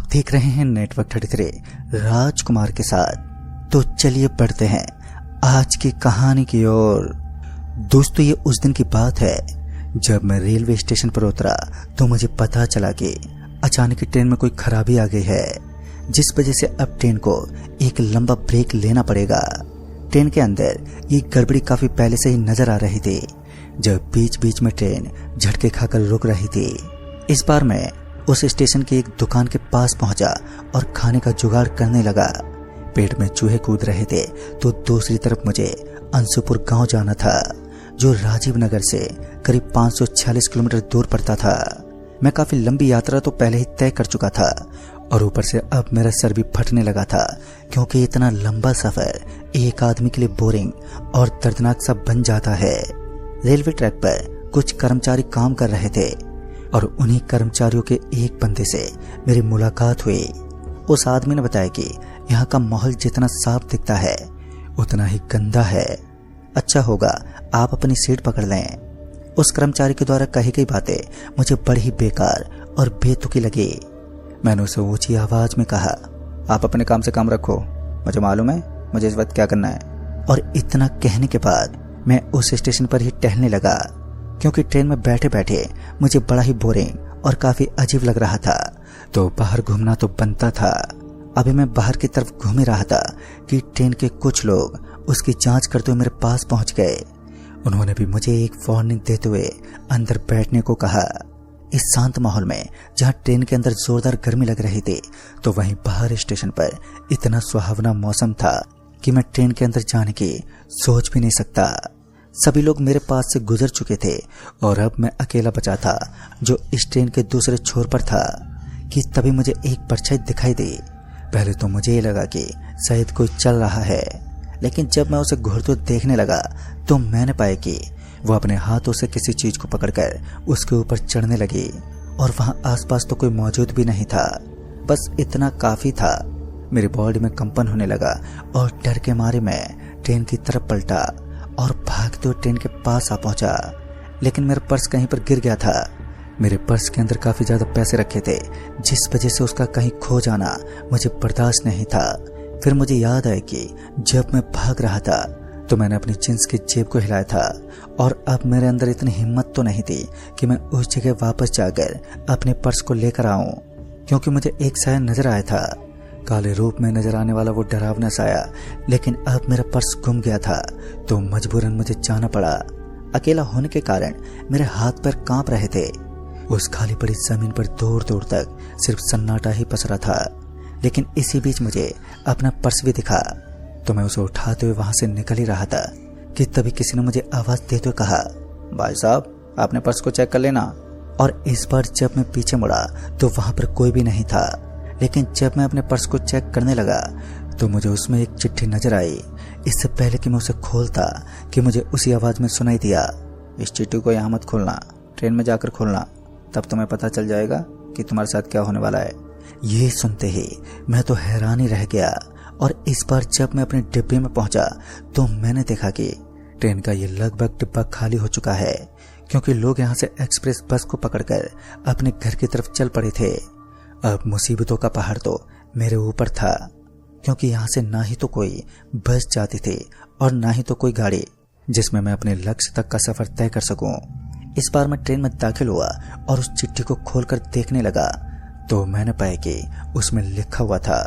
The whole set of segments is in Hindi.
देख रहे हैं नेटवर्क 33 राजकुमार के साथ। तो चलिए बढ़ते हैं आज की कहानी की ओर। दोस्तों, ये उस दिन की बात है जब मैं रेलवे स्टेशन पर उतरा तो मुझे पता चला कि अचानक ट्रेन में कोई खराबी आ गई है, जिस वजह से अब ट्रेन को एक लंबा ब्रेक लेना पड़ेगा। ट्रेन के अंदर ये गड़बड़ी काफी पहले से ही नजर आ रही थी, जब बीच बीच में ट्रेन झटके खाकर रुक रही थी। इस बार मैं उस स्टेशन की एक दुकान के पास पहुंचा और खाने का जुगाड़ करने लगा। पेट में चूहे कूद रहे थे तो दूसरी तरफ मुझे अंशुपुर गांव जाना था, जो राजीव नगर से करीब 546 किलोमीटर दूर पड़ता था। मैं काफी लंबी यात्रा तो पहले ही तय कर चुका था और ऊपर से अब मेरा सर भी फटने लगा था, क्योंकि इतना लंबा सफर एक आदमी के लिए बोरिंग और दर्दनाक सा बन जाता है। रेलवे ट्रैक पर कुछ कर्मचारी काम कर रहे थे और उन्हीं कर्मचारियों के एक बंदे से मेरी मुलाकात हुई। उस आदमी ने बताया कि यहाँ का माहौल जितना साफ दिखता है उतना ही गंदा है। अच्छा होगा आप अपनी सीट पकड़ लें। उस कर्मचारी के द्वारा कही गई बातें मुझे बड़ी ही बेकार और बेतुकी लगी। मैंने उसे ऊंची आवाज में कहा, आप अपने काम से काम रखो, मुझे मालूम है मुझे इस वक्त क्या करना है। और इतना कहने के बाद मैं उस स्टेशन पर ही टहलने लगा, क्योंकि ट्रेन में बैठे बैठे मुझे बड़ा ही बोरिंग और काफी अजीब लग रहा था, तो बाहर घूमना तो बनता था। अभी मैं बाहर की तरफ घूम ही रहा था कि ट्रेन के कुछ लोग उसकी जांच करते हुए मेरे पास पहुंच गए। उन्होंने भी मुझे एक वार्निंग देते हुए अंदर बैठने को कहा। इस शांत माहौल में जहां ट्रेन के अंदर जोरदार गर्मी लग रही थी, तो वहीं बाहर स्टेशन पर इतना सुहावना मौसम था कि मैं ट्रेन के अंदर जाने की सोच भी नहीं सकता। सभी लोग मेरे पास से गुजर चुके थे और अब मैं अकेला बचा था, जो इस ट्रेन के दूसरे छोर पर था, कि तभी मुझे एक परछाई दिखाई दी। पहले तो मुझे ये लगा कि शायद कोई चल रहा है, लेकिन जब मैं उसे घूरते देखने लगा तो मैंने पाया कि वो अपने हाथों से किसी चीज को पकड़कर उसके ऊपर चढ़ने लगी, और वहां आसपास तो कोई मौजूद भी नहीं था। बस इतना काफी था। मेरी बॉडी में कंपन होने लगा और डर के मारे मैं ट्रेन की तरफ पलटा और भागते हुए ट्रेन के पास आ पहुंचा। लेकिन मेरा पर्स कहीं पर गिर गया था। मेरे पर्स के अंदर काफी ज्यादा पैसे रखे थे, जिस वजह से उसका कहीं खो जाना मुझे बर्दाश्त नहीं था। फिर मुझे याद आया कि जब मैं भाग रहा था तो मैंने अपनी जींस की जेब को हिलाया था, और अब मेरे अंदर इतनी हिम्मत तो नहीं थी कि मैं उस जगह वापस जाकर अपने पर्स को लेकर आऊं, क्योंकि मुझे एक साया नजर आया था। काले रूप में नजर आने वाला वो डरावना साया। लेकिन अब मेरा पर्स गुम गया था, तो मजबूरन मुझे जाना पड़ा। अकेला होने के कारण मेरे हाथ पैर कांप रहे थे। उस खाली पड़ी जमीन पर दूर दूर तक सिर्फ सन्नाटा ही पसरा था। लेकिन इसी बीच मुझे अपना पर्स भी दिखा, तो मैं उसे उठाते हुए वहां से निकल ही रहा था कि तभी किसी ने मुझे आवाज देते हुए कहा, भाई साहब आपने पर्स को चेक कर लेना। और इस बार जब मैं पीछे मुड़ा तो वहां पर कोई भी नहीं था। लेकिन जब मैं अपने पर्स को चेक करने लगा तो मुझे उसमें एक चिट्ठी नजर आई। इससे पहले कि मैं उसे खोलता कि मुझे उसी आवाज में सुनाई दिया, इस चिट्ठी को यहाँ मत खोलना, ट्रेन में जाकर खोलना, तब तुम्हें पता चल जाएगा कि तुम्हारे साथ क्या होने वाला है। ये सुनते ही मैं तो हैरान ही रह गया। और इस बार जब मैं अपने डिब्बे में पहुंचा तो मैंने देखा कि ट्रेन का ये लगभग डिब्बा खाली हो चुका है, क्योंकि लोग यहाँ से एक्सप्रेस बस को पकड़कर अपने घर की तरफ चल पड़े थे। अब मुसीबतों का पहाड़ तो मेरे ऊपर था, क्योंकि यहाँ से ना ही तो कोई बस जाती थी और ना ही तो कोई गाड़ी जिसमें मैं अपने लक्ष्य तक का सफर तय कर सकूं। इस बार मैं ट्रेन में दाखिल हुआ और उस चिट्ठी को खोलकर देखने लगा, तो मैंने पाया कि उसमें लिखा हुआ था,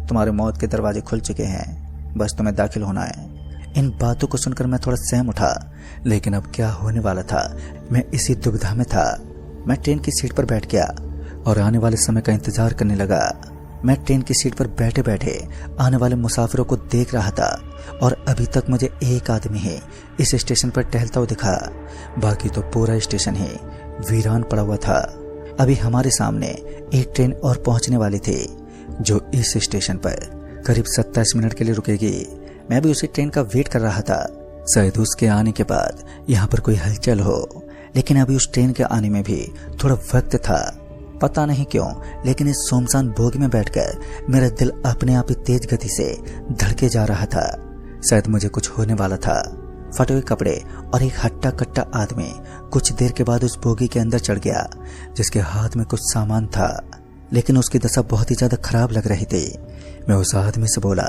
तुम्हारे मौत के दरवाजे खुल चुके हैं, बस तुम्हें दाखिल होना है। इन बातों को सुनकर मैं थोड़ा सहम उठा, लेकिन अब क्या होने वाला था मैं इसी दुविधा में था। मैं ट्रेन की सीट पर बैठ गया और आने वाले समय का इंतजार करने लगा। मैं ट्रेन की सीट पर बैठे बैठे आने वाले मुसाफिरों को देख रहा था, और अभी तक मुझे एक आदमी ही इस स्टेशन पर टहलता हुआ दिखा। बाकी तो पूरा स्टेशन ही वीरान पड़ा हुआ था। अभी हमारे सामने एक ट्रेन और पहुंचने वाली थी, जो इस स्टेशन पर करीब 27 मिनट के लिए रुकेगी। मैं भी उसी ट्रेन का वेट कर रहा था, शायद उसके आने के बाद यहाँ पर कोई हलचल हो। लेकिन अभी उस ट्रेन के आने में भी थोड़ा वक्त था। पता नहीं क्यों, लेकिन इस सुनसान बोगी में बैठकर मेरा दिल अपने आप ही तेज गति से धड़के जा रहा था। शायद मुझे कुछ होने वाला था। फटे हुए कपड़े और एक हट्टा कट्टा आदमी कुछ देर के बाद उस बोगी के अंदर चढ़ गया, जिसके हाथ में कुछ सामान था। लेकिन उसकी दशा बहुत ही ज्यादा खराब लग रही थी। मैं उस आदमी से बोला,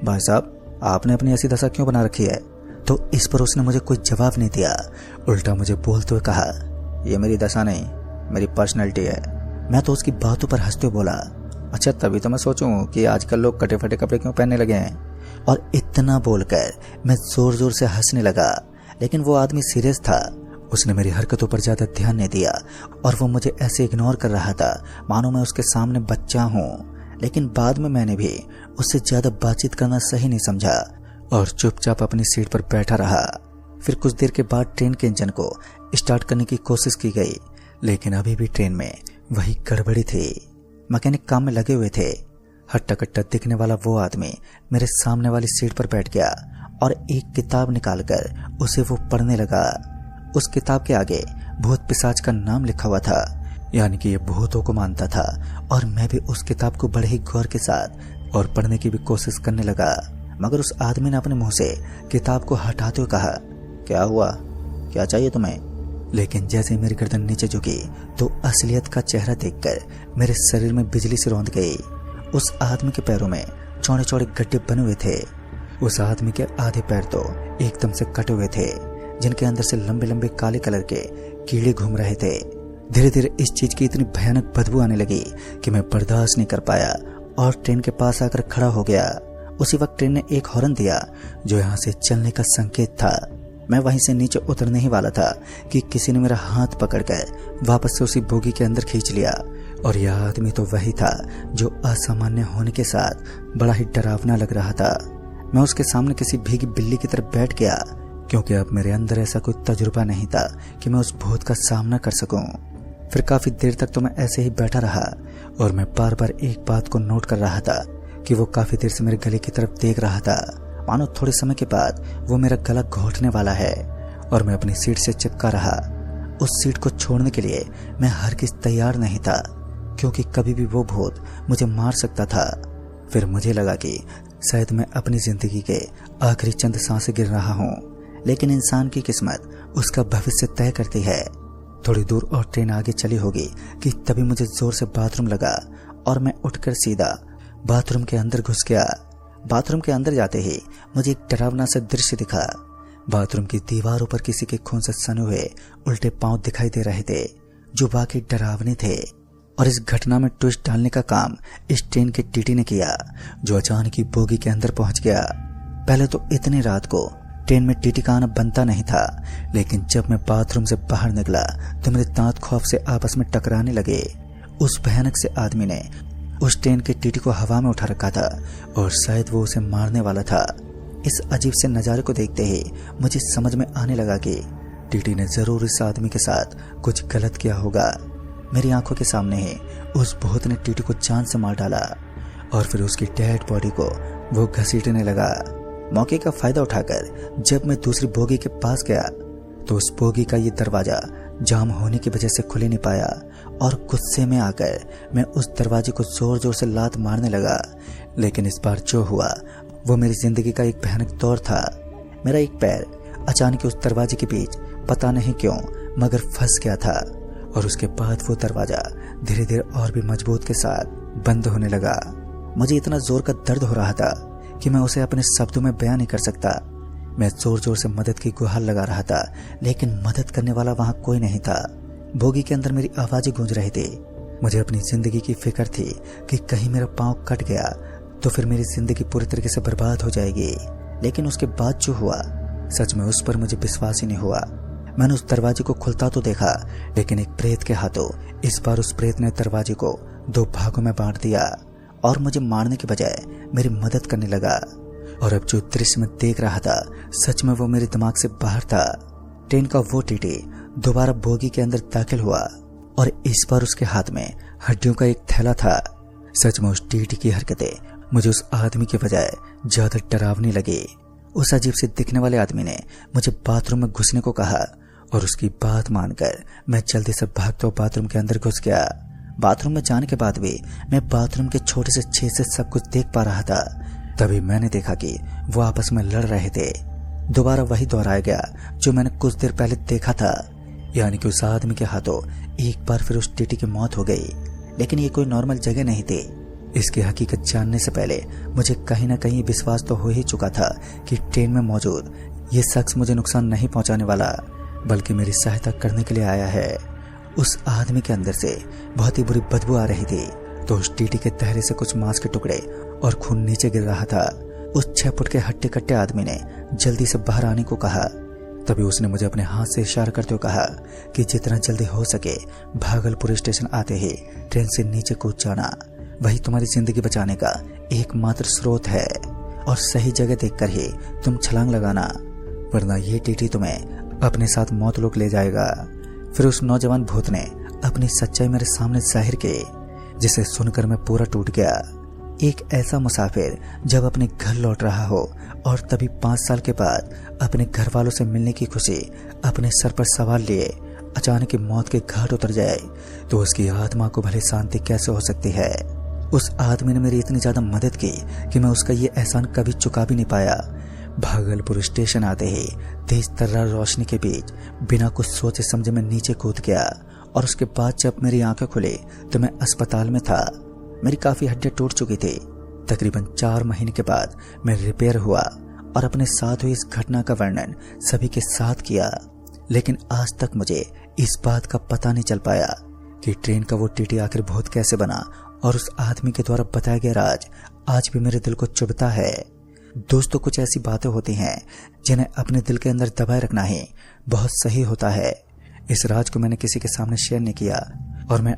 भाई साहब आपने अपनी ऐसी दशा क्यों बना रखी है? तो इस पर उसने मुझे कोई जवाब नहीं दिया, उल्टा मुझे बोलते हुए कहा, ये मेरी दशा नहीं, मेरी पर्सनैलिटी है। मैं तो उसकी बातों पर हंसते हुए बोला, अच्छा तभी तो मैं सोचूं कि आजकल लोग कटे फटे कपड़े क्यों पहनने लगे हैं। और इतना बोलकर मैं जोर जोर से हंसने लगा, लेकिन वो आदमी सीरियस था। उसने मेरी हरकतों पर ज्यादा ध्यान नहीं दिया और वो मुझे ऐसे इग्नोर कर रहा था मानो मैं उसके सामने बच्चा हूँ। लेकिन बाद में मैंने भी उससे ज्यादा बातचीत करना सही नहीं समझा और चुपचाप अपनी सीट पर बैठा रहा। फिर कुछ देर के बाद ट्रेन के इंजन को स्टार्ट करने की कोशिश की गई, लेकिन अभी भी ट्रेन में वही गड़बड़ी थी। मैकेनिक काम में लगे हुए थे। हट्टा कट्टा दिखने वाला वो आदमी मेरे सामने वाली सीट पर बैठ गया और एक किताब निकालकर उसे वो पढ़ने लगा। उस किताब के आगे भूत पिशाच का नाम लिखा हुआ था, यानी कि ये भूतों को मानता था। और मैं भी उस किताब को बड़े ही गौर के साथ और पढ़ने की भी कोशिश करने लगा, मगर उस आदमी ने अपने मुंह से किताब को हटाते हुए कहा, क्या हुआ, क्या चाहिए तुम्हें? लेकिन जैसे मेरी गर्दन नीचे झुकी तो असलियत का चेहरा देखकर मेरे शरीर में बिजली से रौंद गई। उस आदमी के पैरों में चौड़े चौड़े गड्ढे बने हुए थे। उस आदमी के आधे पैर तो एकदम से कटे हुए थे, जिनके अंदर से लंबे लंबे काले कलर के कीड़े घूम रहे थे। धीरे धीरे इस चीज की इतनी भयानक बदबू आने लगी कि मैं बर्दाश्त नहीं कर पाया और ट्रेन के पास आकर खड़ा हो गया। उसी वक्त ट्रेन ने एक हॉर्न दिया जो यहाँ से चलने का संकेत था। मैं वहीं से नीचे उतरने ही वाला था कि किसी ने मेरा हाथ पकड़कर वापस से उसी बोगी के अंदर खींच लिया। और यह आदमी तो वही था जो असामान्य होने के साथ बड़ा ही डरावना लग रहा था। मैं उसके सामने किसी भीगी बिल्ली की तरह बैठ गया, क्योंकि अब मेरे अंदर ऐसा कोई तजुर्बा नहीं था कि मैं उस भूत का सामना कर सकूं। फिर काफी देर तक तो मैं ऐसे ही बैठा रहा और मैं बार बार एक बात को नोट कर रहा था कि वो काफी देर से मेरे गले की तरफ देख रहा था, मानो थोड़े समय के बाद वो मेरा गला घोंटने वाला है। और मैं अपनी सीट से चिपका रहा। उस सीट को छोड़ने के लिए मैं हरगिज़ तैयार नहीं था, क्योंकि कभी भी वो भूत मुझे मार सकता था। फिर मुझे लगा कि शायद मैं अपनी जिंदगी के आखिरी चंद सांसें गिर रहा हूँ, लेकिन इंसान की किस्मत उसका भविष्य तय करती है। थोड़ी दूर और ट्रेन आगे चली होगी कि तभी मुझे जोर से बाथरूम लगा और मैं उठकर सीधा बाथरूम के अंदर घुस गया। बाथरूम के अंदर जाते ही मुझे एक डरावना सा दृश्य दिखा। बाथरूम की दीवारों पर किसी के खून से सने हुए उल्टे पांव दिखाई दे रहे थे, जो वाकई डरावने थे। और इस घटना में ट्विस्ट डालने का काम इस ट्रेन के टीटी ने किया, जो अचानक ही बोगी के अंदर पहुंच गया। पहले तो इतनी रात को ट्रेन में टीटी का आना बनता नहीं था, लेकिन जब मैं बाथरूम से बाहर निकला तो मेरे दांत खौफ से आपस में टकराने लगे। उस भयानक से आदमी ने उस ट्रेन के टीटी को हवा में उठा रखा था और शायद वो उसे मारने वाला था। इस अजीब से नज़ारे को देखते ही मुझे समझ में आने लगा कि टीटी ने जरूर इस आदमी के साथ कुछ गलत किया होगा। मेरी आंखों के सामने ही उस भूत ने टीटी को जान से मार डाला और फिर उसकी डेड बॉडी को वो घसीटने लगा। मौके का फायदा उठाकर जब मैं दूसरी बोगी के पास गया तो उस बोगी का ये दरवाजा जाम होने की वजह से खुल नहीं पाया और गुस्से में आकर मैं उस दरवाजे को जोर जोर से लात मारने लगा। लेकिन इस बार जो हुआ वो मेरी जिंदगी का एक भयानक दौर था। मेरा एक पैर अचानक उस दरवाजे के बीच पता नहीं क्यों मगर फंस गया था और उसके बाद वो दरवाजा धीरे धीरे और भी मजबूत के साथ बंद होने लगा। मुझे इतना जोर का दर्द हो रहा था कि मैं उसे अपने शब्दों में बयान नहीं कर सकता। मैं जोर जोर से मदद की गुहार लगा रहा था, लेकिन मदद करने वाला वहां कोई नहीं था। बोगी के अंदर मेरी आवाजें गूंज रही थी। मुझे अपनी जिंदगी की फिक्र थी कि कहीं मेरा पांव कट गया तो फिर मेरी जिंदगी पूरी तरीके से बर्बाद हो जाएगी। लेकिन उसके बाद जो हुआ सच में उस पर मुझे विश्वास ही नहीं हुआ। मैंने उस दरवाजे को खुलता तो देखा, लेकिन एक प्रेत के हाथों इस बार उस प्रेत ने दरवाजे को 2 भागों में बांट दिया और मुझे मारने के बजाय मेरी मदद करने लगा। और अब जो दृश्य मैं देख रहा था सच में वो मेरे दिमाग से बाहर था। ट्रेन का वो टीटी दोबारा बोगी के अंदर दाखिल हुआ और इस बार उसके हाथ में हड्डियों का एक थैला था। सच में उस टीटी की हरकतें मुझे उस आदमी के बजाय ज्यादा डरावनी लगी। उस अजीब से दिखने वाले आदमी ने मुझे बाथरूम में घुसने को कहा और उसकी बात मानकर मैं जल्दी से भागते हुए बाथरूम के अंदर घुस गया। बाथरूम में जाने के बाद भी मैं बाथरूम के छोटे से छेद से सब कुछ देख पा रहा था। तभी मैंने देखा कि वो आपस में लड़ रहे थे। दोबारा वही दोहराया गया जो मैंने कुछ देर पहले देखा था, यानी कि उस आदमी के हाथों एक बार फिर उस टीटी की मौत हो गई। लेकिन ये कोई नॉर्मल जगह नहीं थी। इसकी हकीकत जानने से पहले मुझे कहीं ना कहीं विश्वास तो हो ही चुका था कि ट्रेन में मौजूद ये शख्स मुझे नुकसान नहीं पहुंचाने वाला, बल्कि मेरी सहायता करने के लिए आया है। उस आदमी के अंदर से बहुत ही बुरी बदबू आ रही थी, तो उस टीटी के तहरे से कुछ मांस के टुकड़े और खून नीचे गिर रहा था। उस 6 फुट के हट्टे कट्टे आदमी ने जल्दी से बाहर आने को कहा। तभी उसने मुझे अपने हाथ से इशारा करते हुए कहा कि जितना जल्दी हो सके भागलपुर स्टेशन आते ही ट्रेन से नीचे कूद जाना, वही तुम्हारी जिंदगी बचाने का एकमात्र स्रोत है, और सही जगह देखकर ही तुम छलांग लगाना, वरना ये टीटी तुम्हें अपने साथ मौत लोक ले जाएगा। फिर उस नौजवान भूत ने अपनी सच्चाई मेरे सामने जाहिर की, जिसे सुनकर मैं पूरा टूट गया। एक ऐसा मुसाफिर जब अपने घर लौट रहा हो और तभी 5 साल के बाद अपने घर वालों से मिलने की खुशी अपने सर पर सवार लिए अचानक मौत के घाट उतर जाए, तो उसकी आत्मा को भले शांति कैसे हो सकती है। उस आदमी ने मेरी इतनी ज्यादा मदद की कि मैं उसका ये एहसान कभी चुका भी नहीं पाया। भागलपुर स्टेशन आते ही तेज तर्रार रोशनी के बीच बिना कुछ सोचे समझे मैं नीचे कूद गया, और उसके बाद जब मेरी आंखें खुली तो मैं अस्पताल में था। मेरी काफी हड्डियां टूट चुकी थी। तकरीबन 4 महीने के बाद मैं रिपेयर हुआ और अपने साथ हुई इस घटना का वर्णन सभी के साथ किया, लेकिन आज तक मुझे इस बात का पता नहीं चल पाया कि ट्रेन का वो टीटी आखिर भूत कैसे बना, और उस आदमी के द्वारा बताया गया राज आज भी मेरे दिल को चुभता है। दोस्तों, कुछ ऐसी बातें होती हैं जिन्हें अपने दिल के अंदर दबाए रखना ही बहुत सही होता है। इस राज को मैंने किसी के सामने शेयर नहीं किया, और मैं